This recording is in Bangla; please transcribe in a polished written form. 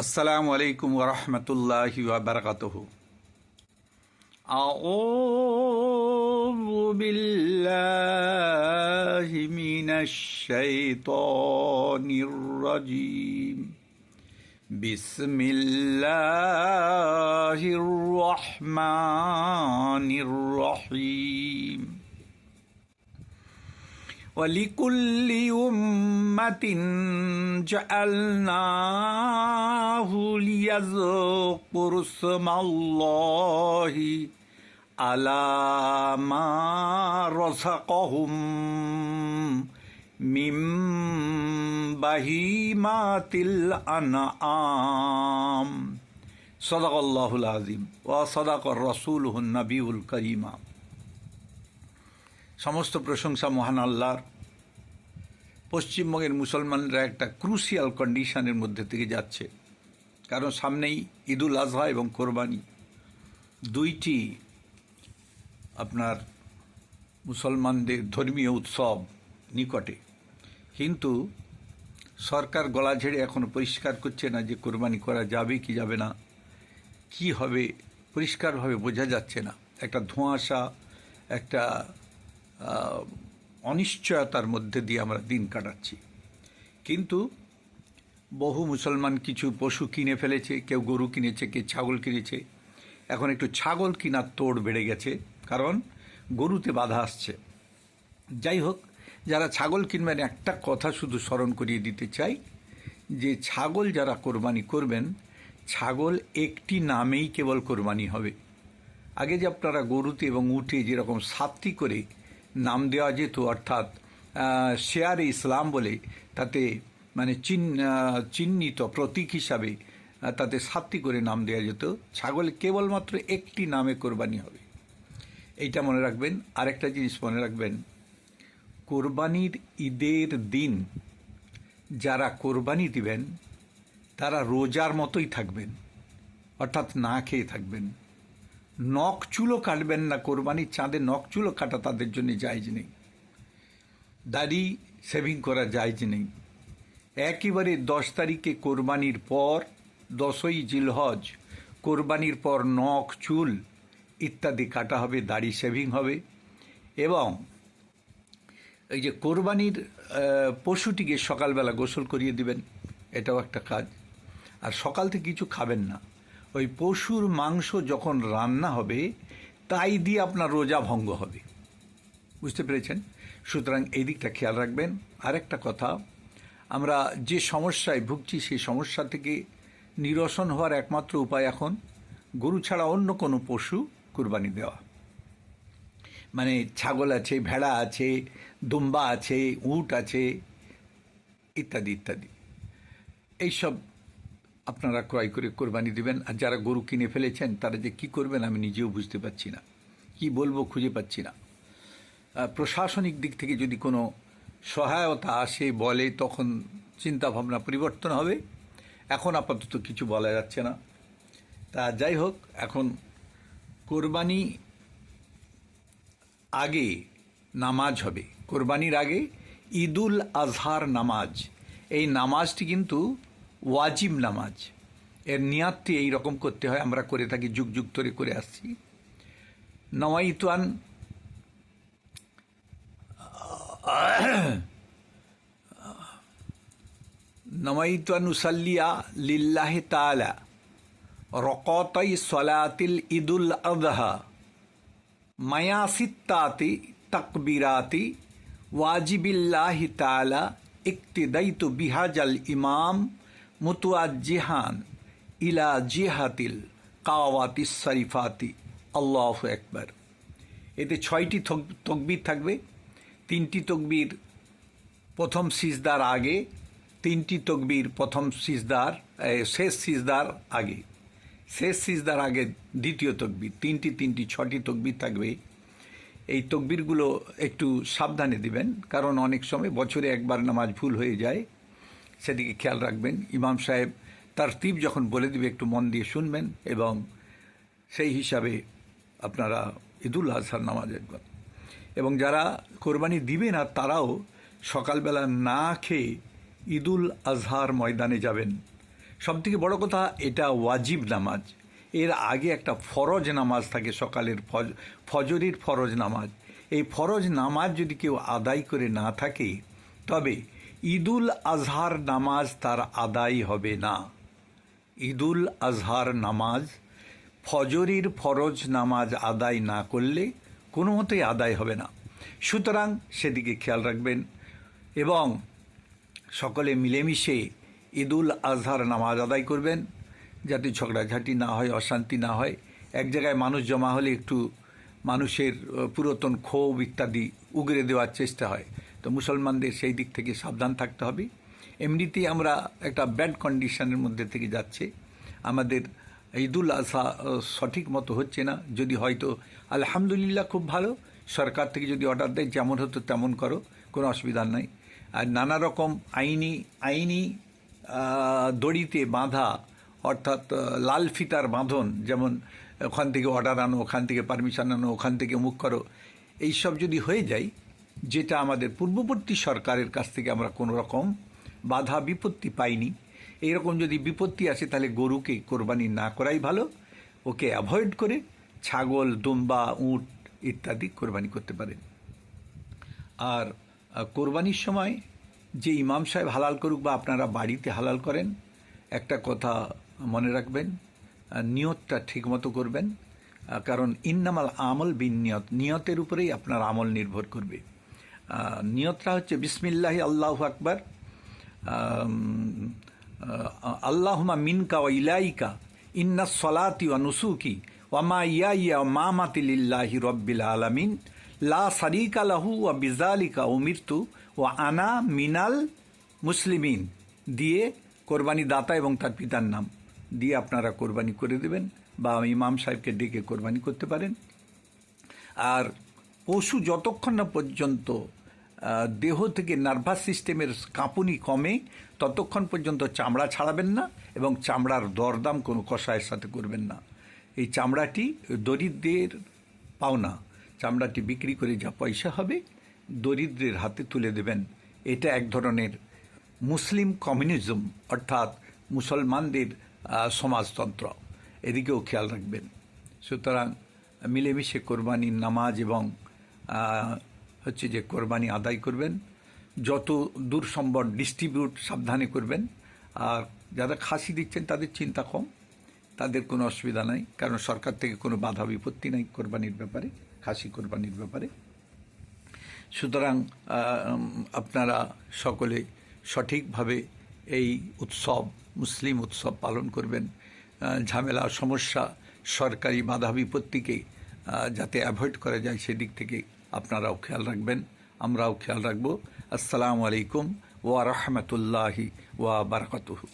আসসালামু আলাইকুম ওয়া রাহমাতুল্লাহি ওয়া বারাকাতুহু। আউযু বিল্লাহি মিনাশ শাইতানির রাজীম। বিসমিল্লাহির রহমানির রহিম। وَلِكُلِّ أُمَّةٍ جَعَلْنَاهُ لِيَذْكُرُوا اسْمَ اللَّهِ عَلَى مَا رَزَقَهُم مِّن بَهِيمَةِ الْأَنْعَامِ صدق الله العظيم وصدق رسوله النبي الكريم। সমস্ত প্রশংসা মহান আল্লাহর। পশ্চিমবঙ্গের মুসলমানরা একটা ক্রুশিয়াল কন্ডিশনের মধ্যে থেকে যাচ্ছে, কারণ সামনেই ঈদুল আজহা এবং কোরবানি, দুইটি আপনার মুসলমানদের ধর্মীয় উৎসব নিকটে। কিন্তু সরকার গলা ঝেড়ে এখনও পরিষ্কার করছে না যে কোরবানি করা যাবে কি যাবে না, কি হবে পরিষ্কারভাবে বোঝা যাচ্ছে না। একটা ধোঁয়াশা, একটা অনিশ্চয়তার মধ্যে দিয়ে আমরা দিন কাটাচ্ছি। কিন্তু বহু মুসলমান কিছু পশু কিনে ফেলেছে, কেউ গরু কিনেছে, কেউ ছাগল কিনেছে। এখন একটু ছাগল কেনার তোড় বেড়ে গেছে, কারণ গরুতে বাধা আসছে। যাই হোক, যারা ছাগল কিনবেন একটা কথা শুধু স্মরণ করিয়ে দিতে চাই যে ছাগল যারা কোরবানি করবেন, ছাগল একটি নামেই কেবল কোরবানি হবে। আগে যে আপনারা গরুতে এবং উটে যেরকম 7টি করে নাম দেওয়া যেত, অর্থাৎ শেয়ারে ইসলাম বলে, তাতে মানে চিহ্নিত প্রতীক হিসাবে তাতে 7টি করে নাম দেওয়া যেত, ছাগলে কেবলমাত্র একটি নামে কোরবানি হবে। এইটা মনে রাখবেন। আরেকটা জিনিস মনে রাখবেন, কোরবানির ঈদের দিন যারা কোরবানি দিবেন তারা রোজার মতোই থাকবেন, অর্থাৎ না খেয়ে থাকবেন। নখ চুলও কাটবেন না, কোরবানির চাঁদে নখ চুলও কাটা তাদের জন্য জায়েজ নেই, দাড়ি শেভিং করা জায়েজ নেই। একেবারে 10 তারিখে কোরবানির পর, 10ই জিলহজ কোরবানির পর নখ চুল ইত্যাদি কাটা হবে, দাড়ি শেভিং হবে। এবং এই যে কোরবানির পশুটিকে সকালবেলা গোসল করিয়ে দিবেন, এটাও একটা কাজ। আর সকাল থেকে কিছু খাবেন না, ওই পশুর মাংস যখন রান্না হবে তাই দিয়ে আপনার রোজা ভঙ্গ হবে। বুঝতে পেরেছেন? সুতরাং এই দিকটা খেয়াল রাখবেন। আরেকটা কথা, আমরা যে সমস্যায় ভুগছি সেই সমস্যা থেকে নিরসন হওয়ার একমাত্র উপায় এখন গরু ছাড়া অন্য কোনো পশু কুরবানি দেওয়া। মানে ছাগল আছে, ভেড়া আছে, দুম্বা আছে, উট আছে, ইত্যাদি ইত্যাদি, এইসব আপনারা ক্রয় করে কোরবানি দিবেন। আর যারা গরু কিনে ফেলেছেন তারা যে কী করবেন আমি নিজেও বুঝতে পারছি না, কি বলবো খুঁজে পাচ্ছি না। প্রশাসনিক দিক থেকে যদি কোনো সহায়তা আসে বলে, তখন চিন্তাভাবনা পরিবর্তন হবে। এখন আপাতত কিছু বলা যাচ্ছে না। তা যাই হোক, এখন কোরবানি আগে নামাজ হবে, কোরবানির আগে ঈদুল আজহার নামাজ। এই নামাজটি কিন্তু ওয়াজিব নামাজ, এর নিয়াতটি এই রকম করতে হয়, আমরা করে থাকি, যুগ যুগ ধরে করে আসছি। নওয়াইতুয়ান উসাল্লিয়া লিল্লাহি তাআলা রকাতাই সলাতিল ঈদুল আযহা মায়া সিত্তাতি তাকবীরাতি ওয়াজিবিল্লাহি তাআলা ইক্তিদাইতু বিহাজাল ইমাম মুতওয়াজ্জিহান ইলা জিহাতিল কাওয়াতিস শরীফাতি আল্লাহু আকবার। এতে 6টি তকবীর থাকবে। 3টি তকবীর প্রথম সিজদার আগে, 3টি তকবীর প্রথম সিজদার শেষ সিজদার আগে, শেষ সিজদার আগে দ্বিতীয় তকবীর, 3টি 6টি তকবীর থাকবে। এই তকবীরগুলো একটু সাবধানে দিবেন, কারণ অনেক সময় বছরে একবার নামাজ ভুল হয়ে যায়, সেদিকে খেয়াল রাখবেন। ইমাম সাহেব তারতিব যখন বলে দিবে একটু মন দিয়ে শুনবেন, এবং সেই হিসাবে আপনারা ঈদুল আজহার নামাজ একবার। এবং যারা কোরবানি দিবে না তারাও সকালবেলা না খেয়ে ঈদুল আজহার ময়দানে যাবেন। সবথেকে বড় কথা, এটা ওয়াজিব নামাজ। এর আগে একটা ফরজ নামাজ থাকে, সকালের ফজরের ফরজ নামাজ। এই ফরজ নামাজ যদি কেউ আদায় করে না থাকে, তবে ঈদুল আজহার নামাজ তার আদায় হবে না। ঈদুল আজহার নামাজ, ফজরের ফরজ নামাজ আদায় না করলে কোনো মতেই আদায় হবে না। সুতরাং সেদিকে খেয়াল রাখবেন এবং সকলে মিলেমিশে ঈদুল আজহার নামাজ আদায় করবেন, যাতে ঝগড়াঝাটি না হয়, অশান্তি না হয়। এক জায়গায় মানুষ জমা হলে একটু মানুষের পুরাতন ক্ষোভ ইত্যাদি উগরে দেওয়ার চেষ্টা হয়। তো মুসলমানদের সেই দিক থেকে সাবধান থাকতে হবে। এমনিতেই আমরা একটা ব্যাড কন্ডিশনের মধ্যে থেকে যাচ্ছে, আমাদের ঈদুল আজহা সঠিক মতো হচ্ছে না। যদি হয়তো আলহামদুলিল্লাহ, খুব ভালো। সরকার থেকে যদি অর্ডার দেয় যেমন হতো তেমন করো, কোনো অসুবিধা নাই। আর নানা রকম আইনি দড়িতে বাঁধা, অর্থাৎ লাল ফিতার বাঁধন, যেমন ওখান থেকে অর্ডার আনো, ওখান থেকে পারমিশন আনো, ওখান থেকে মুখ করো, এইসব যদি হয়ে যায়, যেটা আমাদের পূর্ববর্তী সরকারের কাছ থেকে আমরা কোনো রকম বাধা বিপত্তি পাইনি, এইরকম যদি বিপত্তি আসে তাহলে গরুকে কোরবানি না করাই ভালো। ওকে অ্যাভয়েড করে ছাগল, দুম্বা, উট ইত্যাদি কোরবানি করতে পারেন। আর কোরবানির সময় যে ইমাম সাহেব হালাল করুক বা আপনারা বাড়িতে হালাল করেন, একটা কথা মনে রাখবেন, নিয়তটা ঠিকমতো করবেন। কারণ ইন্নামাল আমল বিন নিয়ত, নিয়তের উপরেই আপনার আমল নির্ভর করবে। নিয়তটা হচ্ছে বিসমিল্লাহি আল্লাহু আকবার, আল্লাহুম্মা মিনকা ওয়া ইলাইকা ইন্নাস সলাতি ওয়া নুসুকি ওয়া মা ইয়া মামাতি লিল্লাহি রাব্বিল আলামিন লা শারীকা লাহু ওয়া বিযালিকা উমিরতু ওয়া আনা মিনাল মুসলিমিন দিয়ে কোরবানি দাতা এবং তার পিতার নাম দিয়ে আপনারা কোরবানি করে দেবেন, বা ইমাম সাহেবকে ডেকে কোরবানি করতে পারেন। আর পশু যতক্ষণ না পর্যন্ত দেহ থেকে নার্ভাস সিস্টেমের কাঁপুনি কমে, ততক্ষণ পর্যন্ত চামড়া ছাড়াবেন না এবং চামড়ার দরদাম কোনো কসাইয়ের সাথে করবেন না। এই চামড়াটি দরিদ্রের পাওনা, চামড়াটি বিক্রি করে যা পয়সা হবে দরিদ্রের হাতে তুলে দেবেন। এটা এক ধরনের মুসলিম কমিউনিজম, অর্থাৎ মুসলমানদের সমাজতন্ত্র, এদিকেও খেয়াল রাখবেন। সুতরাং মিলেমিশে কোরবানির নামাজ এবং হচ্ছে যে কোরবানি আদায় করবেন। যত দূর সম্ভব ডিস্ট্রিবিউট সাবধানে করবেন। আর যারা খাসি দিচ্ছেন তাদের চিন্তা কম, তাদের কোনো অসুবিধা নাই, কারণ সরকার থেকে কোনো বাধা বিপত্তি নাই কোরবানির ব্যাপারে, খাসি কোরবানির ব্যাপারে। সুতরাং আপনারা সকলে সঠিকভাবে এই উৎসব, মুসলিম উৎসব পালন করবেন। ঝামেলা, সমস্যা, সরকারি বাধা বিপত্তিকে যাতে অ্যাভয়েড করা যায় সেদিক থেকে আপনারাও খেয়াল রাখবেন, আমরাও খেয়াল রাখব। আসসালামু আলাইকুম ওয়া রাহমাতুল্লাহি ওয়া বারাকাতুহু।